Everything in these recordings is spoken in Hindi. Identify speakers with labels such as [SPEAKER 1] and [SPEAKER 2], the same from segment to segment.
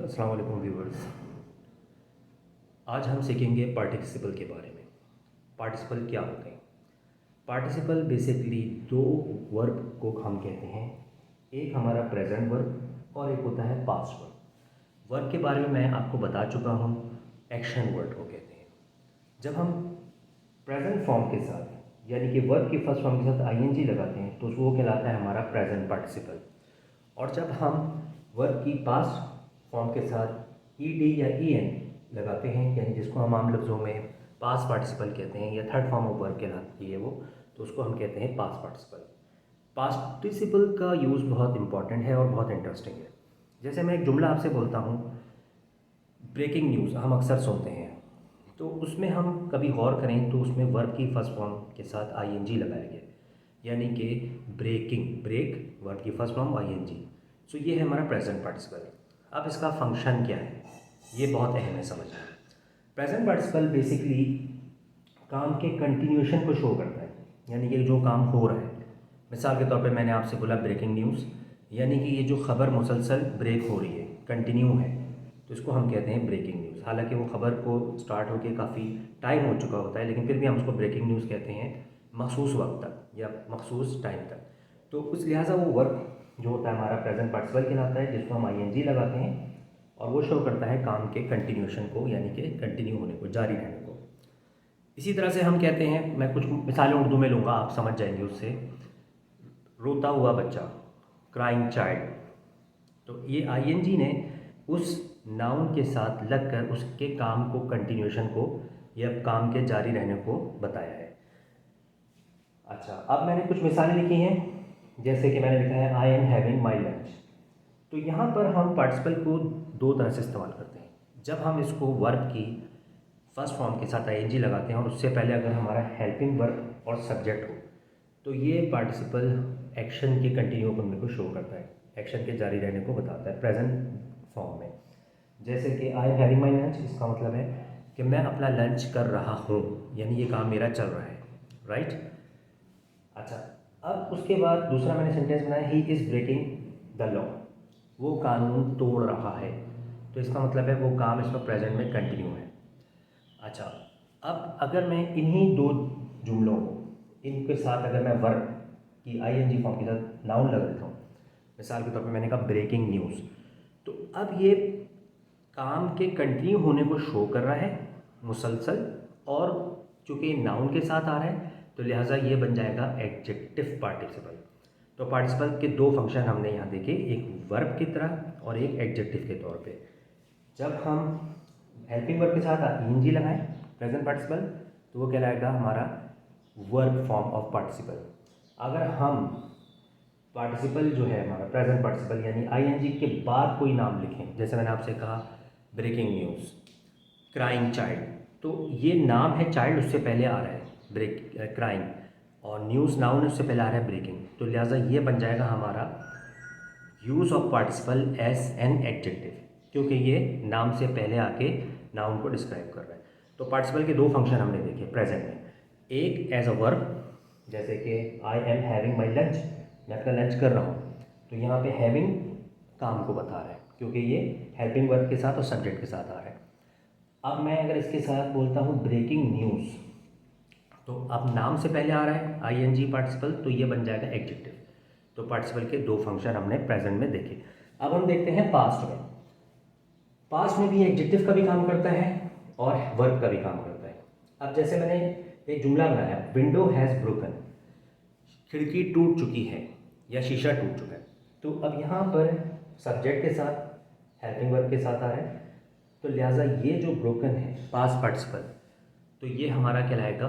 [SPEAKER 1] अस्सलाम वालेकुम व्यूवर्स। आज हम सीखेंगे पार्टिसिपल के बारे में। पार्टिसिपल क्या होते हैं? पार्टिसिपल बेसिकली दो वर्ब को हम कहते हैं। एक हमारा प्रेजेंट वर्ब और एक होता है पास्ट वर्ब। वर्ब के बारे में मैं आपको बता चुका हूँ, एक्शन वर्ड को कहते हैं। जब हम प्रेजेंट फॉर्म के साथ यानी कि वर्ब की फर्स्ट फॉर्म के साथ आईएनजी लगाते हैं तो वो कहलाता है हमारा प्रेजेंट पार्टिसिपल। और जब हम वर्ब की पास्ट फॉर्म के साथ ईडी या ईएन लगाते हैं यानी जिसको हम आम लफ्ज़ों में पास्ट पार्टिसिपल कहते हैं या थर्ड फॉर्म ऑफ वर्ब कहलाती है वो, तो उसको हम कहते हैं पास्ट पार्टिसिपल। पार्टिसिपल का यूज़ बहुत इंपॉर्टेंट है और बहुत इंटरेस्टिंग है। जैसे मैं एक जुमला आपसे बोलता हूँ, ब्रेकिंग न्यूज़ हम अक्सर सुनते हैं, तो उसमें हम कभी गौर करें तो उसमें वर्ब की फर्स्ट फॉर्म के साथ आईएनजी लगाया गया, यानी कि ब्रेकिंग, ब्रेक वर्ब की फर्स्ट फॉर्म आईएनजी। सो ये है हमारा प्रेजेंट पार्टिसिपल। अब इसका फंक्शन क्या है, ये बहुत अहम है समझना। प्रेजेंट पार्टिसिपल बेसिकली काम के कंटिन्यूएशन को शो करता है, यानी कि जो काम हो रहा है। मिसाल के तौर पे मैंने आपसे बोला ब्रेकिंग न्यूज़, यानी कि ये जो खबर मुसलसल ब्रेक हो रही है, कंटिन्यू है, तो इसको हम कहते हैं ब्रेकिंग न्यूज़। हालांकि वो खबर को स्टार्ट होकर काफ़ी टाइम हो चुका होता है, लेकिन फिर भी हम उसको ब्रेकिंग न्यूज़ कहते हैं मखसूस वक्त तक या मखसूस टाइम तक। तो उस लिहाजा वो वर्क जो होता है हमारा प्रेजेंट पार्टिसिपल कहलाता है, जिसको हम आईएनजी लगाते हैं और वो शो करता है काम के कंटिन्यूएशन को, यानी कि कंटिन्यू होने को, जारी रहने को। इसी तरह से हम कहते हैं, मैं कुछ मिसालें उर्दू में लूँगा, आप समझ जाएंगे उससे। रोता हुआ बच्चा, क्राइंग चाइल्ड, तो ये आईएनजी ने उस नाउन के साथ लगकर उसके काम को, कंटिन्यूएशन को या काम के जारी रहने को बताया है। अच्छा, अब मैंने कुछ मिसालें लिखी हैं, जैसे कि मैंने लिखा है I am having my lunch. तो यहाँ पर हम पार्टिसिपल को दो तरह से इस्तेमाल करते हैं। जब हम इसको वर्ब की फर्स्ट फॉर्म के साथ आईएनजी लगाते हैं और उससे पहले अगर हमारा हेल्पिंग वर्ब और सब्जेक्ट हो, तो ये पार्टिसिपल एक्शन के कंटिन्यू होने को शो करता है, एक्शन के जारी रहने को बताता है प्रेजेंट फॉर्म में। जैसे कि I am having my lunch, इसका मतलब है कि मैं अपना लंच कर रहा हूँ, यानी ये काम मेरा चल रहा है, राइट। अच्छा, अब उसके बाद दूसरा मैंने सेंटेंस बनाया, he is breaking the law, वो कानून तोड़ रहा है, तो इसका मतलब है वो काम इसमें प्रेजेंट में कंटिन्यू है। अच्छा, अब अगर मैं इन्हीं दो जुमलों को, इनके साथ अगर मैं वर्ब की आईएनजी फॉर्म के साथ नाउन लगा देता हूँ, मिसाल के तौर पे मैंने कहा ब्रेकिंग न्यूज़, तो अब ये काम के कंटिन्यू होने को शो कर रहा है मुसलसल, और चूँकि नाउन के साथ आ रहा है तो लिहाजा ये बन जाएगा एडजेक्टिव पार्टिसिपल। तो पार्टिसिपल के दो फंक्शन हमने यहाँ देखे, एक वर्ब की तरह और एक एडजेक्टिव के तौर पे। जब हम हेल्पिंग वर्ब के साथ आईएनजी लगाएं प्रेजेंट पार्टिसिपल, तो वो कहलाएगा हमारा वर्ब फॉर्म ऑफ पार्टिसिपल। अगर हम पार्टिसिपल जो है हमारा प्रेजेंट पार्टिसिपल यानी आईएनजी के बाद कोई नाम लिखें, जैसे मैंने आपसे कहा ब्रेकिंग न्यूज़, क्राइंग चाइल्ड, तो ये नाम है चाइल्ड, उससे पहले आ रहा है ब्रेक क्राइंग, और न्यूज़ नाउन उससे पहले आ रहा है ब्रेकिंग, तो लिहाजा ये बन जाएगा हमारा use of participle as an adjective, क्योंकि ये नाम से पहले आके नाउन को डिस्क्राइब कर रहा है। तो पार्टिसिपल के दो फंक्शन हमने देखे प्रेजेंट में, एक एज अ वर्ब, जैसे कि I am having my lunch, मैं अपना लंच कर रहा हूँ, तो यहाँ पे हैविंग काम को बता रहा है क्योंकि ये हेल्पिंग वर्ब के साथ और सब्जेक्ट के साथ आ रहा है। अब मैं अगर इसके साथ बोलता हूँ ब्रेकिंग न्यूज़, तो अब नाम से पहले आ रहा है आईएनजी पार्टिसिपल, तो ये बन जाएगा एडजेक्टिव। तो पार्टिसिपल के दो फंक्शन हमने प्रेजेंट में देखे। अब हम देखते हैं पास्ट में। पास्ट में भी एडजेक्टिव का भी काम करता है और वर्ब का भी काम करता है। अब जैसे मैंने एक जुमला बनाया, विंडो हैज़ ब्रोकन, खिड़की टूट चुकी है या शीशा टूट चुका है, तो अब यहाँ पर सब्जेक्ट के साथ हेल्पिंग वर्ब के साथ आ रहा है, तो लिहाजा ये जो ब्रोकन है पास्ट पार्टिसिपल, तो ये हमारा कहलाएगा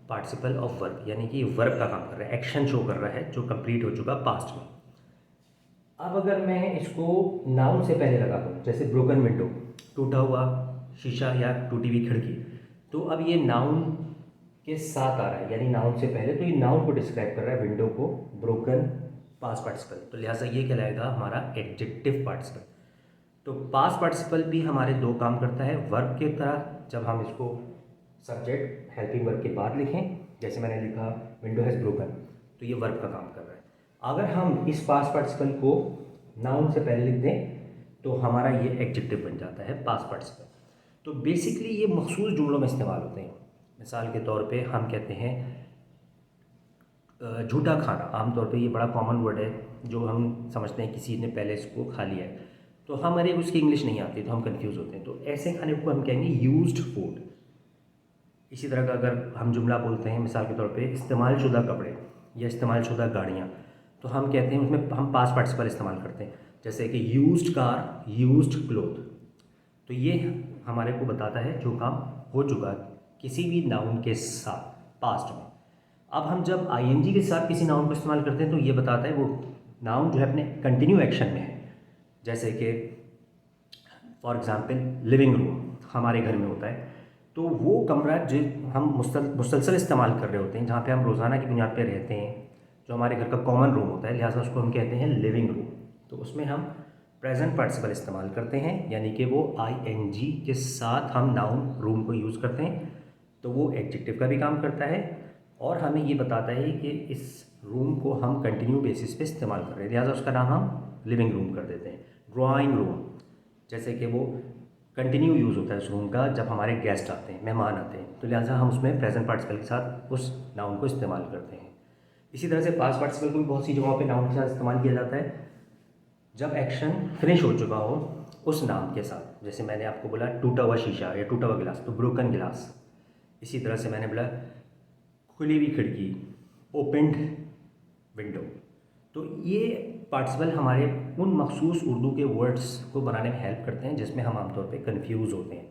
[SPEAKER 1] पार्टिसिपल ऑफ वर्ब, यानी कि वर्ब का काम कर रहा है, एक्शन शो कर रहा है जो कंप्लीट हो चुका पास्ट में। अब अगर मैं इसको नाउन से पहले लगा दूँ, जैसे ब्रोकन विंडो, टूटा हुआ शीशा या टूटी हुई खिड़की, तो अब ये नाउन के साथ आ रहा है, यानी नाउन से पहले, तो ये नाउन को डिस्क्राइब कर रहा है, विंडो को, ब्रोकन पास्ट पार्टिसिपल, तो लिहाजा ये कहलाएगा हमारा एडजेक्टिव पार्टिसिपल। तो पास्ट पार्टिसिपल भी हमारे दो काम करता है वर्ब की तरह, जब हम इसको सब्जेक्ट हेल्पिंग वर्ब के बाद लिखें, जैसे मैंने लिखा विंडो हैज़ ब्रोकन, तो ये वर्ब का काम कर रहा है। अगर हम इस पास्ट पार्टिसिपल को नाउन से पहले लिख दें, तो हमारा ये एडजेक्टिव बन जाता है पास्ट पार्टिसिपल। तो बेसिकली ये मखसूस जुमलों में इस्तेमाल होते हैं। मिसाल के तौर पे हम कहते हैं झूठा खाना, आमतौर पे ये बड़ा कॉमन वर्ड है जो हम समझते हैं किसी ने पहले इसको खा लिया है, तो हमारे उसकी इंग्लिश नहीं आती तो हम कंफ्यूज होते हैं, तो ऐसे खाने को हम कहेंगे यूज्ड फूड। इसी तरह का अगर हम जुमला बोलते हैं मिसाल के तौर पे इस्तेमाल शुदा कपड़े या इस्तेमाल शुदा गाड़ियाँ, तो हम कहते हैं उसमें हम पास्ट पार्टिसिपल इस्तेमाल करते हैं, जैसे कि यूज्ड कार, यूज्ड क्लोथ। तो ये हमारे को बताता है जो काम हो चुका किसी भी नाउन के साथ पास्ट में। अब हम जब आईएनजी के साथ किसी नाउन को इस्तेमाल करते हैं तो ये बताता है वो नाउन जो है अपने कंटिन्यू एक्शन में है। जैसे कि फॉर एग्जांपल लिविंग रूम हमारे घर में होता है, तो वो कमरा जो हम मुसलसल इस्तेमाल कर रहे होते हैं, जहाँ पे हम रोज़ाना की बुनियाद पे रहते हैं, जो हमारे घर का कॉमन रूम होता है, लिहाजा उसको हम कहते हैं लिविंग रूम। तो उसमें हम प्रेजेंट पार्टिसिपल इस्तेमाल करते हैं, यानी कि वो आईएनजी के साथ हम नाउन रूम को यूज़ करते हैं, तो वो एडजेक्टिव का भी काम करता है और हमें ये बताता है कि इस रूम को हम कंटिन्यू बेसिस पे इस्तेमाल कर रहे हैं, लिहाजा उसका नाम हम लिविंग रूम कर देते हैं। ड्राइंग रूम, जैसे कि वो कंटिन्यू यूज़ होता है उस रूम का जब हमारे गेस्ट आते हैं, मेहमान आते हैं, तो लिहाजा हम उसमें प्रेजेंट पार्टिसिपल के साथ उस नाउन को इस्तेमाल करते हैं। इसी तरह से पास्ट पार्टिसिपल को भी बहुत सी जगहों पे नाउन के साथ इस्तेमाल किया जाता है जब एक्शन फिनिश हो चुका हो उस नाम के साथ। जैसे मैंने आपको बोला टूटा हुआ शीशा या टूटा हुआ गिलास, तो ब्रोकन गिलास। इसी तरह से मैंने बोला खुली हुई खिड़की, ओपनड विंडो। तो ये पार्टिसिपल हमारे उन मखसूस उर्दू के वर्ड्स को बनाने में हेल्प करते हैं जिसमें हम आमतौर पे कंफ्यूज होते हैं।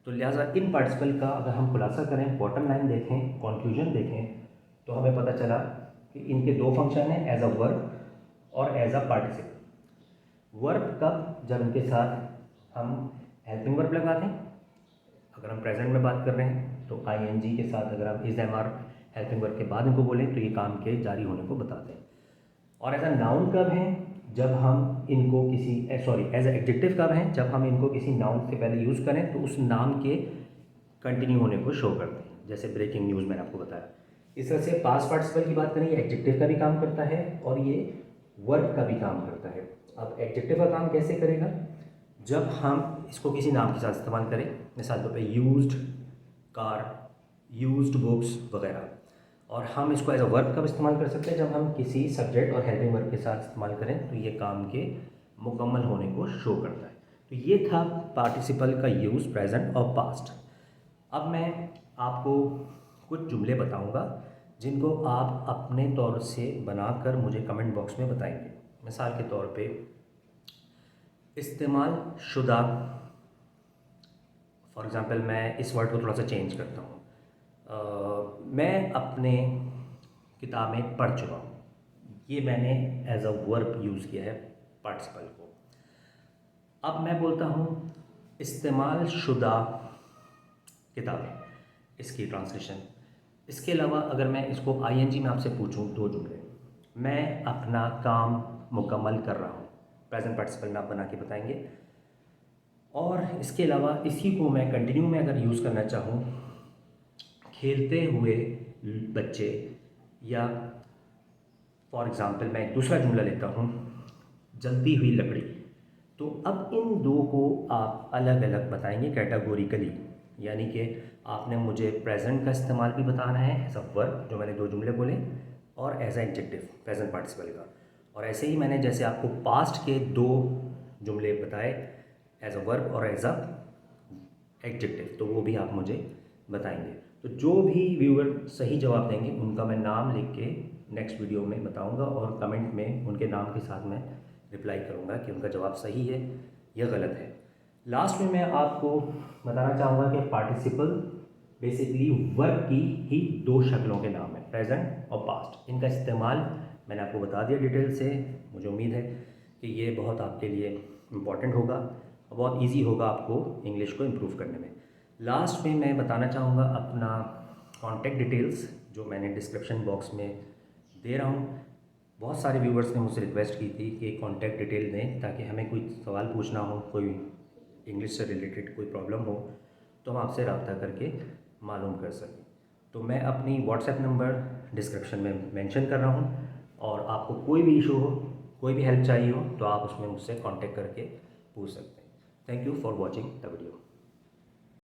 [SPEAKER 1] तो लिहाजा इन पार्टिसिपल का अगर हम खुलासा करें, बॉटम लाइन देखें, कंक्लूजन देखें, तो हमें पता चला कि इनके दो फंक्शन हैं, एज अ वर्ब और एज अ पार्टिसिपल। वर्ब कब, जब इनके साथ हम हेल्पिंग वर्ब लगाते हैं। अगर हम प्रेजेंट में बात कर रहे हैं तो आईएनजी के साथ अगर हम is am are helping verb के बाद इनको बोलें तो ये काम के जारी होने को बताते हैं। और एज अ नाउन कब है, जब हम इनको किसी एज एडजेक्टिव कब है, जब हम इनको किसी नाउन से पहले यूज़ करें तो उस नाम के कंटिन्यू होने को शो करते हैं, जैसे ब्रेकिंग न्यूज़ मैंने आपको बताया। इस तरह से पास्ट पार्टिसिपल की बात करें, ये एडजेक्टिव का भी काम करता है और ये वर्ब का भी काम करता है। अब एडजेक्टिव का काम कैसे करेगा, जब हम इसको किसी नाम के साथ इस्तेमाल करें, मिसाल तौर पे यूज्ड कार, यूज्ड बुक्स वगैरह। और हम इसको एज अ वर्ब कब इस्तेमाल कर सकते हैं, जब हम किसी सब्जेक्ट और हेल्पिंग वर्ब के साथ इस्तेमाल करें तो ये काम के मुकम्मल होने को शो करता है। तो ये था पार्टिसिपल का यूज़ प्रेजेंट और पास्ट। अब मैं आपको कुछ जुमले बताऊंगा जिनको आप अपने तौर से बनाकर मुझे कमेंट बॉक्स में बताएंगे। मिसाल के तौर पे इस्तेमाल शुदा, फॉर एग्ज़ाम्पल मैं इस वर्ड को थोड़ा सा चेंज करता हूँ, मैं अपने किताबें पढ़ चुका हूँ। ये मैंने एज अ वर्ब यूज़ किया है पार्टिसिपल को। अब मैं बोलता हूँ इस्तेमाल शुदा किताबें, इसकी ट्रांसलेशन। इसके अलावा अगर मैं इसको आईएनजी में आपसे पूछूं दो जुमले, मैं अपना काम मुकम्मल कर रहा हूँ, प्रेजेंट पार्टिसिपल में आप बना के बताएंगे। और इसके अलावा इसी को मैं कंटिन्यू में अगर यूज़ करना चाहूँ, खेलते हुए बच्चे, या फॉर एग्ज़ाम्पल मैं एक दूसरा जुमला लेता हूँ जलती हुई लकड़ी। तो अब इन दो को आप अलग अलग बताएंगे कैटेगोरिकली, यानी कि आपने मुझे प्रेजेंट का इस्तेमाल भी बताना है एज अ वर्ब, जो मैंने दो जुमले बोले, और as a adjective present participle का। और ऐसे ही मैंने जैसे आपको पास्ट के दो जुमले बताए एज अ वर्ब और एज अ एडजेक्टिव, तो वो भी आप मुझे बताएंगे। तो जो भी व्यूअर सही जवाब देंगे उनका मैं नाम लिख के नेक्स्ट वीडियो में बताऊंगा और कमेंट में उनके नाम के साथ मैं रिप्लाई करूंगा कि उनका जवाब सही है या गलत है। लास्ट में मैं आपको बताना चाहूँगा कि पार्टिसिपल बेसिकली वर्ब की ही दो शक्लों के नाम है, प्रेजेंट और पास्ट। इनका इस्तेमाल मैंने आपको बता दिया डिटेल से। मुझे उम्मीद है कि ये बहुत आपके लिए इम्पॉर्टेंट होगा और बहुत इजी होगा आपको इंग्लिश को इम्प्रूव करने में। लास्ट में मैं बताना चाहूँगा अपना कॉन्टैक्ट डिटेल्स जो मैंने डिस्क्रिप्शन बॉक्स में दे रहा हूँ। बहुत सारे व्यूवर्स ने मुझसे रिक्वेस्ट की थी कि कॉन्टैक्ट डिटेल दें ताकि हमें कोई सवाल पूछना हो, कोई इंग्लिश से रिलेटेड कोई प्रॉब्लम हो तो हम आपसे रब्ता करके मालूम कर सकें। तो मैं अपनी व्हाट्सएप नंबर डिस्क्रिप्शन में मेंशन कर रहा हूँ और आपको कोई भी इशू हो, कोई भी हेल्प चाहिए हो तो आप उसमें मुझसे कांटेक्ट करके पूछ सकते हैं। Thank you for watching the video.